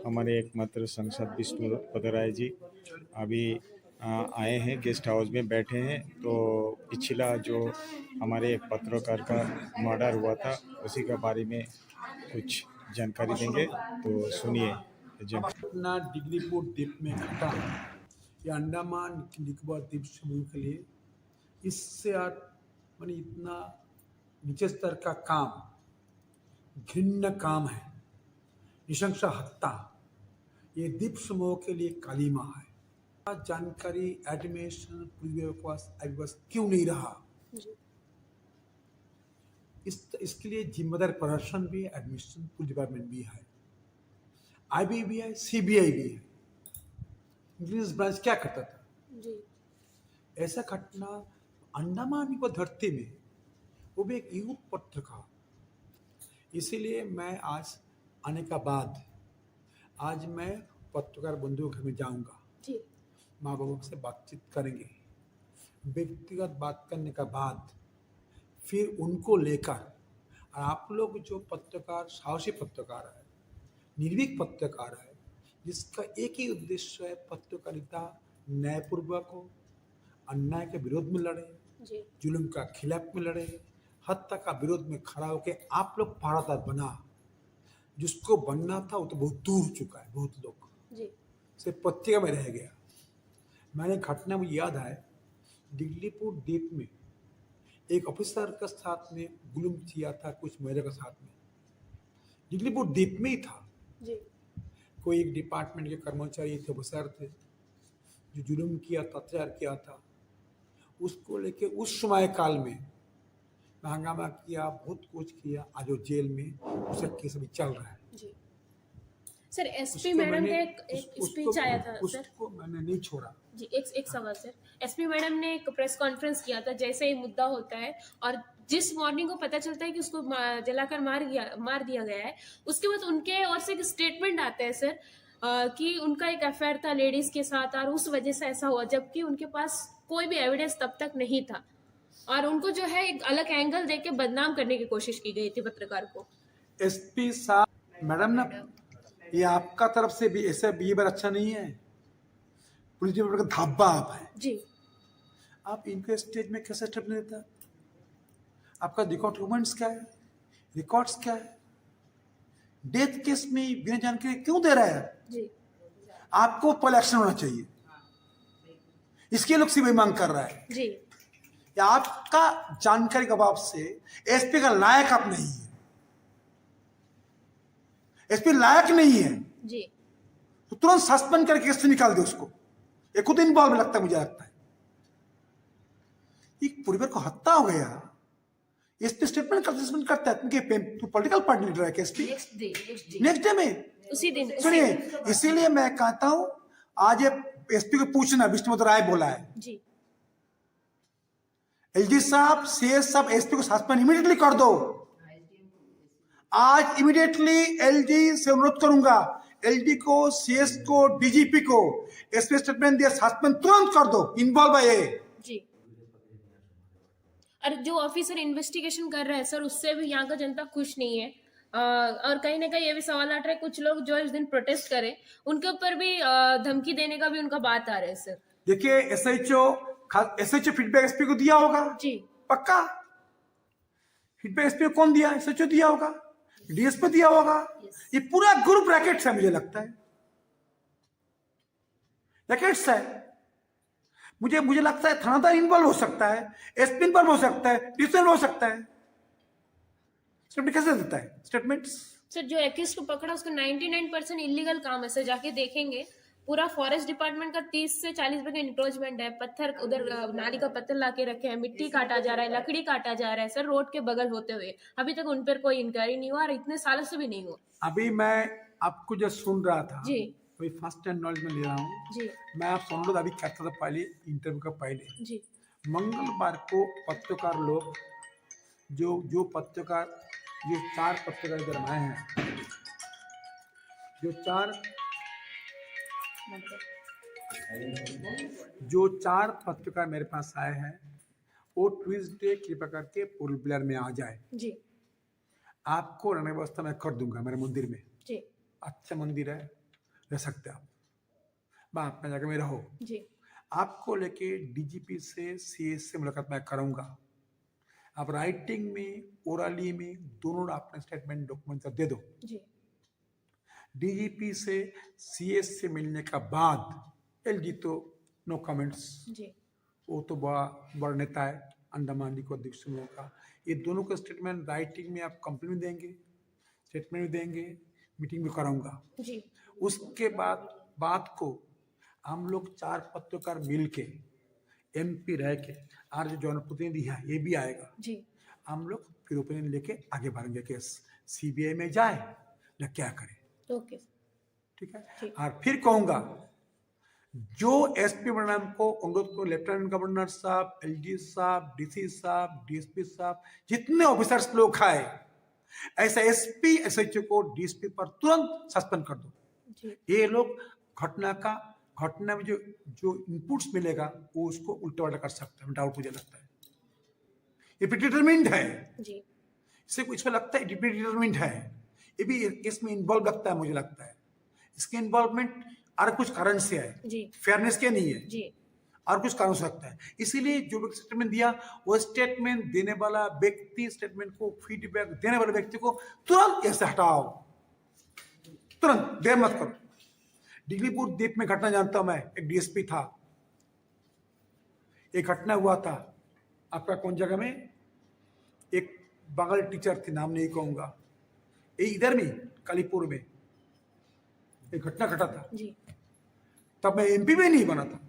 हमारे एकमात्र सांसद विष्णु पदराय जी अभी आए हैं, गेस्ट हाउस में बैठे हैं। तो पिछला जो हमारे एक पत्रकार का मर्डर हुआ था उसी के बारे में कुछ जानकारी देंगे, तो सुनिए। घटना डिग्रीपुर द्वीप में घटा, ये अंडमान निकोबार द्वीप समूह के लिए इससे माने इतना नीचे स्तर का काम, घृण्य काम है, नृशंस हत्या, ये द्वीप समूह के लिए कालीमा है। जानकारी एडमिनिस्ट्रेशन पुलिस के पास क्यों नहीं रहा? इसके लिए जिम्मेदार प्रशासन भी है, एडमिनिस्ट्रेशन पुलिस डिपार्टमेंट भी है, आईबी भी है, सीबीआई भी है। इंटेलिजेंस ब्रांच क्या करता था जी? ऐसा घटना अंडमान निकोबार धरती में, वो भी एक युवा पत्रकार। इसीलिए मैं आज आने का बाद आज मैं पत्रकार बंधुओं के घर में जाऊंगा, माँ बाबा से बातचीत करेंगे। व्यक्तिगत बात करने का बाद फिर उनको लेकर, और आप लोग जो पत्रकार, साहसी पत्रकार है, निर्भीक पत्रकार है, जिसका एक ही उद्देश्य है पत्रकारिता न्यायपूर्वक हो, अन्याय के विरोध में लड़े, जुल्म का खिलाफ में लड़े, हत्या का विरोध में खड़ा होकर आप लोग पहरादार बना। जिसको बनना था वो तो बहुत दूर चुका है, बहुत लोग सिर्फ पत्रिका में रह गया। मैंने घटना में याद है, डिग्रीपुर द्वीप में एक ऑफिसर के साथ में जुल्म किया था, कुछ महिला के साथ में, डिग्रीपुर द्वीप में ही था जी। कोई एक डिपार्टमेंट के कर्मचारी थे, ऑफिसर थे, जो जुल्म किया था, अत्याचार किया था, उसको लेके उस समय काल में हंगामा किया, बहुत कुछ किया। आज वो जेल में, उसका केस अभी चल रहा है जी। सर, एसपी मैडम का एक स्पीच आया था सर, उसको मैंने नहीं छोड़ा जी। एक सवाल सर, एसपी मैडम ने एक प्रेस कॉन्फ्रेंस किया था जैसे ही मुद्दा होता है, और जिस मॉर्निंग को पता चलता है कि उसको जलाकर मार दिया गया है, उसके बाद उनके ओर से एक स्टेटमेंट आता है सर कि उनका एक अफेयर था लेडीज के साथ और उस वजह से ऐसा हुआ, जबकि उनके पास कोई भी एविडेंस तब तक नहीं था, और उनको जो है एक अलग एंगल देके बदनाम करने की कोशिश की गई थी पत्रकार को। एसपी साहब, मैडम ना, ये आपका तरफ से भी ऐसा बिहेवियर अच्छा नहीं है। पुलिस डिपार्टमेंट का धाब्बा आप है जी। आप इनके स्टेज में कैसे स्टेप नहीं देता? आपका डॉक्यूमेंट्स क्या है, रिकॉर्ड्स क्या है? डेथ केस में बिना जानकारी क्यों दे रहा है जी? आपको पहले एक्शन होना चाहिए, इसके लोग सीबीआई मांग कर रहा है जी। या आपका जानकारी के अभाव से एसपी का लायक आप नहीं है, एसपी लायक नहीं है जी, तो तुरंत सस्पेंड करके केस से निकाल दे उसको। ये खुद इन्वॉल्व लगता है, मुझे लगता है एक परिवार को हत्या हो गया, एसपी स्टेटमेंट करता है क्योंकि पॉलिटिकल पार्टी लीडर है। एसपी नेक्स्ट डे में उसी दिन सुनिए, इसीलिए मैं कहता हूं आज ये एसपी को पूछना, विष्णु राय बोला है जी, एलजी साहब, सीएस साहब, एसपी को सस्पेंड इमीडिएटली कर दो। आज इमीडिएटली एलजी से अनुरोध करूंगा, एलजी को, सीएस को, डीजीपी को एसपी स्टेटमेंट दिया, सस्पेंड तुरंत कर दो, इन्वॉल्व है जी। और जो ऑफिसर इन्वेस्टिगेशन कर रहे हैं सर, उससे भी यहाँ का जनता खुश नहीं है, और कहीं ना कहीं ये भी सवाल उठ रहा है, कुछ लोग जो इस दिन प्रोटेस्ट करें उनके ऊपर भी धमकी देने का भी उनका बात आ रहा है सर। देखिए, एसएचओ फीडबैक एसपी को दिया होगा जी, पक्का। फीडबैक एसपी को कौन दिया? एसएचओ दिया होगा, डीएसपी दिया होगा। ये पूरा ग्रुप रैकेट्स है, मुझे लगता है रैकेट्स है। मुझे लगता है थानादार इन्वॉल्व हो सकता है, एसपी इन्वॉल्व हो सकता है, डीएसपी हो सकता है। स्टेटमेंट कैसे देता है स्टेटमेंट्स? सर, जो एक्यूज को पकड़ा उसका 99% इलीगल काम है सर। जाके देखेंगे, पूरा फॉरेस्ट डिपार्टमेंट का 30 से 40% इंक्रोचमेंट है। पत्थर उधर नाली का पत्थर लाके रखे हैं, मिट्टी काटा जा रहा है, लकड़ी काटा जा रहा है सर, रोड के बगल होते हुए। अभी तक उन पर कोई इंक्वायरी नहीं हुआ और इतने सालों से भी नहीं हुआ। अभी मैं आपको जो सुन रहा था जी, वही फर्स्ट हैंड नॉलेज में ले रहा हूँ जी। मैं आप सुन लो, अभी कहता था पहले इंटरव्यू का पहले जी, मंगलवार को पत्रकार लोग जो पत्रकार, ये 4 पत्रकार इधर आए हैं, जो चार पत्रकार मेरे पास आए हैं, वो ट्यूजडे कृपया करके पूर्व ब्लेयर में आ जाए जी। आपको रहने व्यवस्था मैं कर दूंगा मेरे मंदिर में जी, अच्छा मंदिर है, रह सकते आप, मैं अपने जगह में रहो। जी आपको लेके डीजीपी से सीएस से मुलाकात मैं करूंगा। आप राइटिंग में ओरली में दोनों अपने स्टेटमेंट डॉक्यूमेंट दे दो। जी डीजीपी से सीएस से मिलने का बाद एलजी तो नो कमेंट्स, जी वो तो बड़ा बड़ा नेता है अंडमान निकोबार द्वीप समूह का। ये दोनों का स्टेटमेंट राइटिंग में आप कंप्लेन भी देंगे, स्टेटमेंट भी देंगे, मीटिंग भी कराऊंगा। जी उसके बाद बात को हम लोग 4 पत्रकार मिल के एमपी रह के और जो जनप्रतिनिधि है ये भी आएगा, जी हम लोग फिर ओपिनियन लेके आगे बढ़ेंगे केस सीबीआई में जाए या क्या करें। ओके ठीक है। ठीक। और फिर कहूंगा जो एसपी मैडम को अनुरोध को लेफ्टिनेंट गवर्नर साहब, एलजी साहब, डीसी साहब, डीएसपी साहब, जितने ऑफिसर्स लोग आए ऐसा एसपी एसएचओ को डीएसपी पर तुरंत सस्पेंड कर दो। जी ये लोग घटना में जो जो इनपुट्स मिलेगा वो उसको उल्टा उल्टा कर सकता है, डाउट मुझे लगता है। ये डिटरमिन्ड है, जी इससे कुछ लगता है डिटरमिन्ड है, ये भी इसमें इन्वॉल्व लगता है मुझे लगता है। इसके इन्वॉल्वमेंट और कुछ कारण से है, जी फेयरनेस के नहीं है, जी और कुछ कारण हो सकता है। इसीलिए जो भी स्टेटमेंट दिया वो स्टेटमेंट देने वाला व्यक्ति, स्टेटमेंट को फीडबैक देने वाले व्यक्ति को तुरंत ऐसे हटाओ, तुरंत देर मत करो। डिगलीपुर द्वीप में घटना जानता हूं मैं, एक डीएसपी था, एक घटना हुआ था आपका कौन जगह में, एक बंगाली टीचर थी, नाम नहीं कहूंगा, ये इधर में कालीपुर में एक घटना घटा था। जी तब मैं एमपी में नहीं बना था,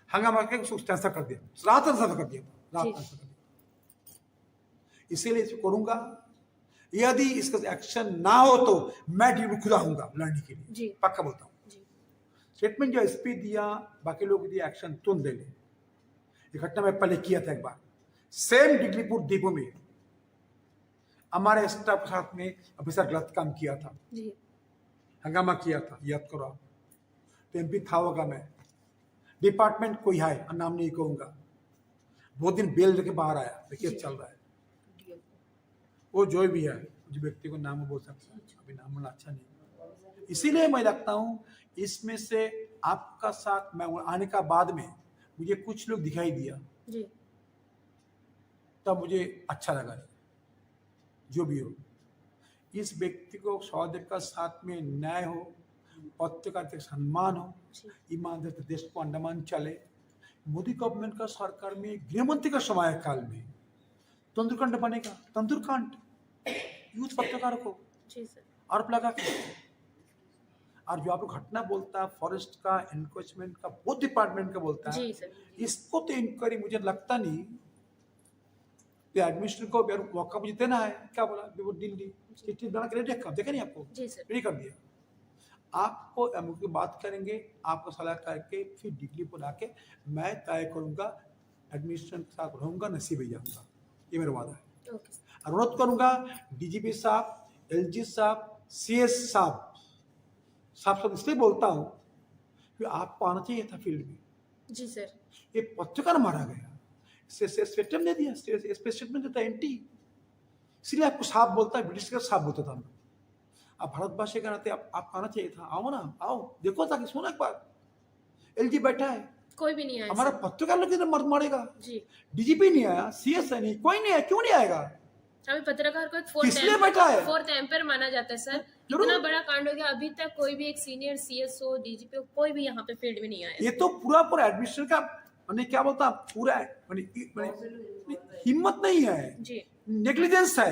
हंगामा के उसको ट्रांसफर कर दिया, रात ट्रांसफर कर दिया, रात जी। ट्रांसफर कर दिया। इसीलिए इसको करूंगा, यदि इसका एक्शन ना हो तो मैं टीम खुद आऊंगा लड़ने के लिए, जी। पक्का बोलता हूँ। जी स्टेटमेंट जो एसपी दिया, बाकी लोग दिया, एक्शन तुरंत दे ले। ये घटना मैं पहले किया था एक बार, सेम डिगलीपुर द्वीपों में हमारे स्टाफ के साथ में ऑफिसर गलत काम किया था, जी हंगामा किया था, याद करो आप। तो एमपी था होगा, मैं डिपार्टमेंट कोई है, नाम नहीं कहूंगा, बहुत दिन बेल लेके बाहर आया, केस चल रहा है, वो जो भी है, जो व्यक्ति को नाम बोल सकता है, अभी नाम बोलना अच्छा नहीं। इसीलिए मैं लगता हूँ इसमें से आपका साथ मैं आने का बाद में मुझे कुछ लोग दिखाई दिया, जी तब मुझे अच्छा लगा। जो भी हो, इस व्यक्ति को सहदेव का साथ में न्याय हो, पत्रकार के सम्मान हो, ईमानदार से देश को अंडमान चले। मोदी गवर्नमेंट का सरकार में गृहमंत्री का समय काल में तंत्रकांड बनेगा, तंत्रकांड यूथ पत्रकारों को जी सर आरोप लगा के, और जो आप घटना बोलता है फॉरेस्ट का, एनक्रोचमेंट का, बहुत डिपार्टमेंट का बोलता है, जी सर इसको तो इंक्वायरी मुझे लगता नहीं, एडमिनिस्ट्रेटर को मौका मुझे देना है। क्या बोला वो दिल्ली चिट्ठी बना के देखा, देखा नहीं आपको, जी सर रेडी कर दिया। आपको एमओ की बात करेंगे, आपको सलाह करके फिर डिग्री पर आके मैं तय करूंगा, एडमिनिस्ट्रेशन के साथ रहूंगा, नसीब ही जाऊंगा, ये मेरा वादा है। ओके सर अनुरोध करूंगा डीजीपी साहब, एलजी साहब, सीएस साहब सब इसलिए बोलता हूँ कि आपको आना चाहिए था फील्ड में। जी सर ये पत्रकार मारा गया, स्टेटमेंट दे दिया, स्टेटमेंट देता एंटी, इसलिए आपको साफ बोलता है, ब्रिटिश का साफ बोलता था। आप भारतवासी का नाते आप आना चाहिए था, आओ ना, आओ देखो ताकि सुनो एक बार। एलजी बैठा है, कोई भी नहीं आया हमारा सर। पत्रकार लोग किधर मर्द मारेगा, जी डीजीपी नहीं आया, सीएस है नहीं, कोई नहीं आया, क्यों नहीं आएगा? अभी पत्रकार को एक किसलिए बैठा है? फोर्थ एम्पायर माना जाता है सर। जरूर। इतना बड़ा कांड हो गया, अभी तक कोई भी एक सीनियर सीएसओ डीजीपी कोई भी यहाँ पे फील्ड में नहीं आया। ये तो पूरा एडमिनिस्ट्रेशन का मैंने क्या बोलता पूरा हिम्मत नहीं है, जी नेग्लिजेंस है,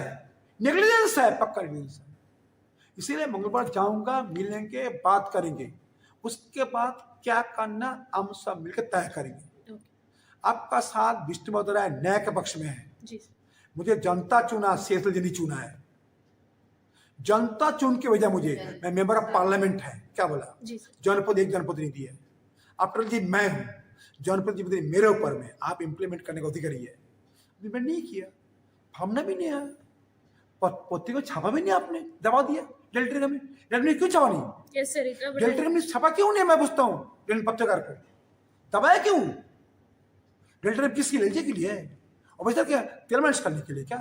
पक्का नेग्लिजेंस है। इसीलिए मंगलवार जाऊंगा, मिलेंगे, बात करेंगे, उसके बाद क्या करना हम सब मिलकर तय करेंगे। ओके आपका साथ विष्णु मदरा न्याय के पक्ष में है। जी सर मुझे जनता चुना, शेष जी नहीं चुना है, जनता चुन के वजह मुझे, मैं मेंबर ऑफ पार्लियामेंट है, क्या बोला, जी सर जनपद एक जनप्रतिनिधि है, अटल जी मैं हूँ, जनप्रतिनिधि मेरे ऊपर में, आप इम्प्लीमेंट करने का अधिकारी है। मैं नहीं किया, भावना भी नहीं आया, पत्ती को छापा भी नहीं, आपने दबा दिया। डेल्टा में क्यों छापा नहीं? यस सर इतना बड़ा डेल्टा में छापा क्यों नहीं? मैं पूछता हूँ पत्रकार को, दबाया क्यों? डेल्टा किसके लिए? के लिए है, और वैसे क्या तेल मालिश करने के लिए क्या?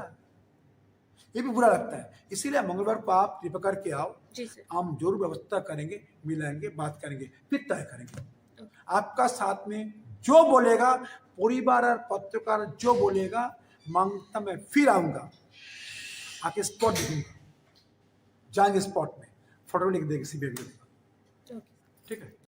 ये भी बुरा लगता है। इसीलिए मंगलवार को आप कृपा करके आओ, जी सर। हम जरूर व्यवस्था करेंगे, मिलाएंगे, बात करेंगे, फिर तय करेंगे। आपका साथ में जो बोलेगा, परिवार और पत्रकार जो बोलेगा, मांगता मैं फिर आऊंगा, आके स्पॉट दिखूंगा, जाएंगे स्पॉट में, फोटो लिख देंगे, सीबीआई को देगा। ओके। ठीक है।